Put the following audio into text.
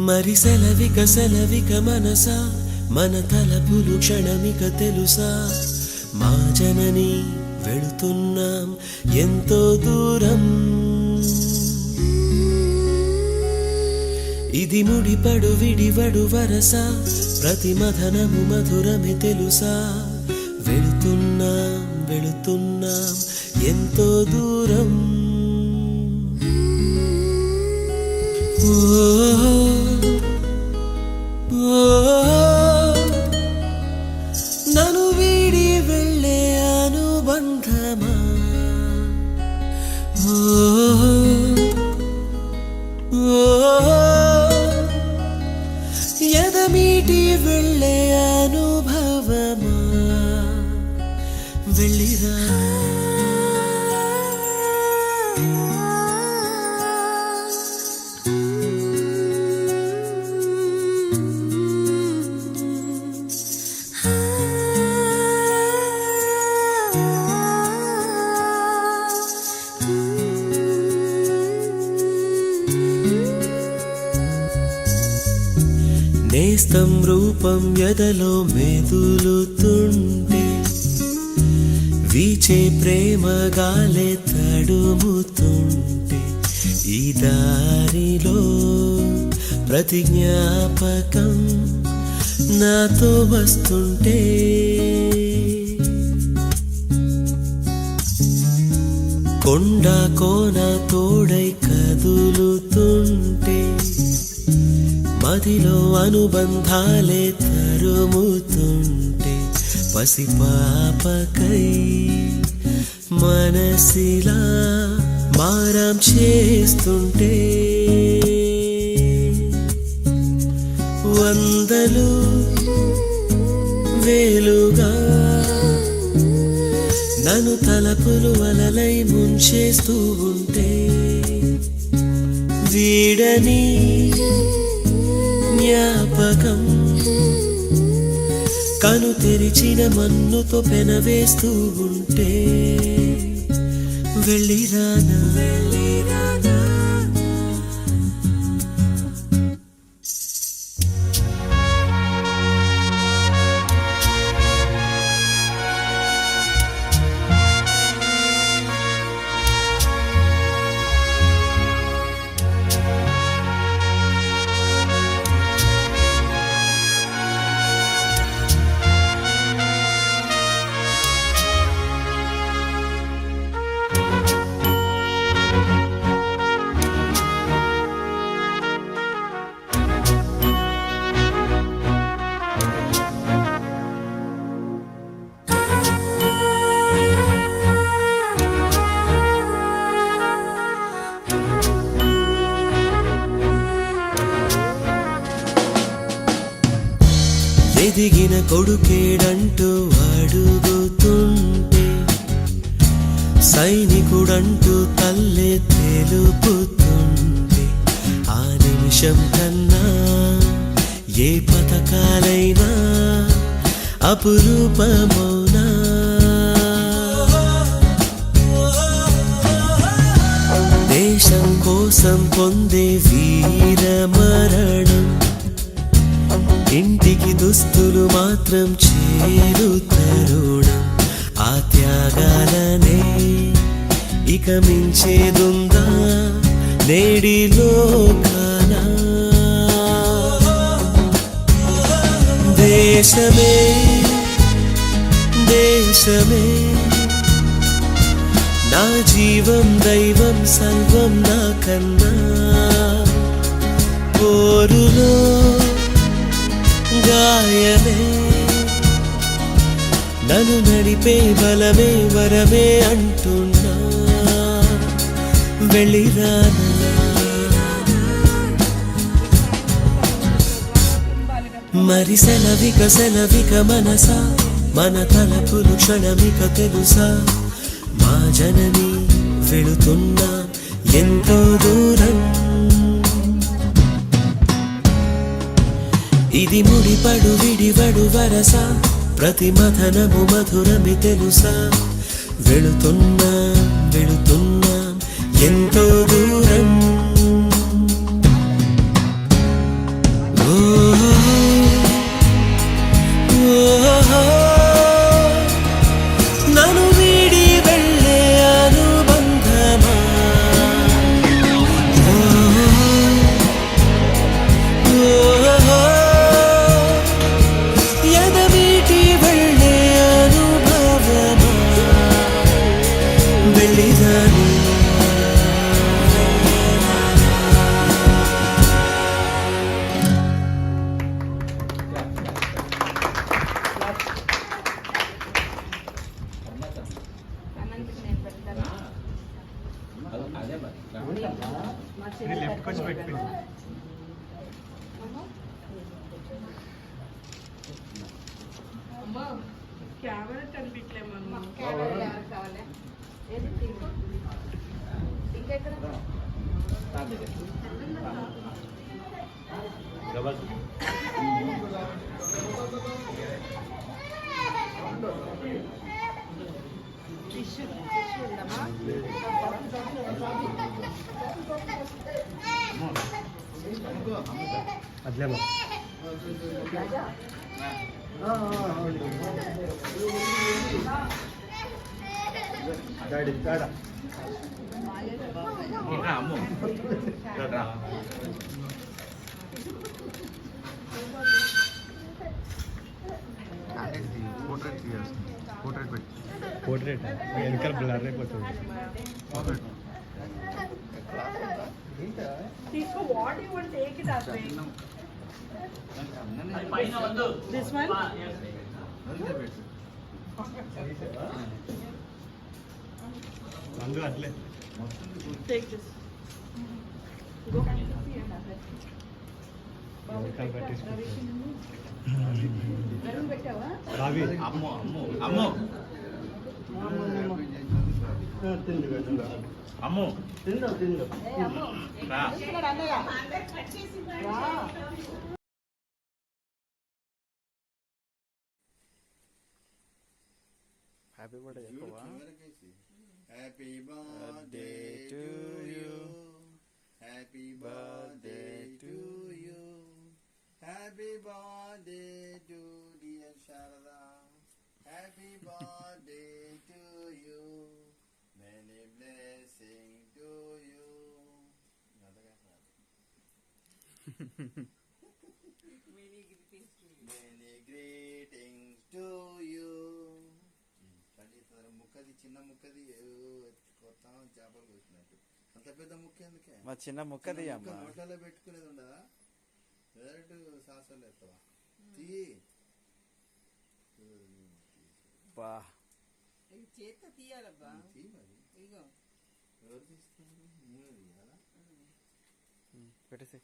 మరి సెలవిక మనసా మన తలపులు క్షణమిక తెలుసా మా జనని వెళుతున్నాం ఎంతో దూరం ఇది ముడిపడు విడివడు వరస ప్రతి మధనము మధురమే తెలుసా వెళుతున్నాం ఎంతో దూరం నన్ను వీడి వెళ్ళే అనుబంధమా ఎదమీటి వెళ్ళే అనుభవమా వెళ్ళిరా నేస్తం రూపం ఎదలో మెదులుతుంటే వీచే ప్రేమ గాలే తడుముతుంటే ఈ దారిలో ప్రతి జ్ఞాపకం నాతో వస్తుంటే కొండ కోన తోడై కదులుతుంటే మదిలో అనుబంధాలే తరుముతుంటే పసిపాపకై మనసిలా మారం చేస్తుంటే వందలు వేలుగా నన్ను తలపులు అలలై ముంచేస్తూ ఉంటే వీడని జ్ఞాపకం కను తెరిచిన మన్నుతో పెనవేస్తూ ఉంటే వెళ్ళిరానా ఎదిగిన కొడుకేడంటూ అడుగుతుంటే సైనికుడంటూ తల్లే తెలుపుతుంటే ఆ నిమిషం కన్నా ఏ పథకాలైనా అపురూపమౌనా దేశం కోసం పొందే వీరమరణం ఇంటికి దుస్తులు మాత్రం చేరు తరుణం ఆ త్యాగాలనే ఇక మించేదుందా నేడిలోకాన దేశమే దేశమే నా జీవం దైవం సర్వం నా కన్నా పోరులో గాయమే నన్ను నడిపే బలమే వరమే అంటున్నా వెళ్ళిరానా మరి సెలవిక మనసా మన తలపులు క్షణమిక తెలుసా మా జనని వెళుతున్నా ఎంతో దూరం ఇది ముడిపడు విడివడు వరస ప్రతి మధనము మధురమి తెలుసా వెళుతున్నాం ఎంతో దూరం లెఫ్ట్ కొంచెం పెట్టుకో. అమ్మా కెమెరా కనిపించలేమమ్మా. కావాలి ఇంకెక్కడ టిష్యూ ఉందమ్మా. అట్లేమో డాడీ డాడా పోర్ట్రేట్ వెనకాల బ్లర్ అయిపోతుంది. తీసుకో. What you want take it as this one. అందు అట్లే టేక్ దిస్. గో వెనకాల పట్టేసుకుంటుంది. పెట్టావా? రావి అమ్మో అమ్మో అమ్మో అమ్మో రా. హ్యాపీ బర్త్డే చెప్పవా? Happy birthday to you, happy birthday to you, happy birthday to dear Sharada, happy birthday to you, many blessing to you. Many greetings to you. ముక్కది చిన్న ముక్కది కొత్త చేపలు కోసినట్టు అంత పెద్ద ముక్క ఎందుకే? మా చిన్న ముక్కది అమ్మ. నోటలో పెట్టుకునేది ఉండదా? డైరెక్ట్ సాసలు ఎత్తవా? తీయి బా చేత తీయాలబ్బా. తీ మరి. ఇగో ఎవరు తీస్తున్నారు? నేను తీయాలా? పెట్టేసి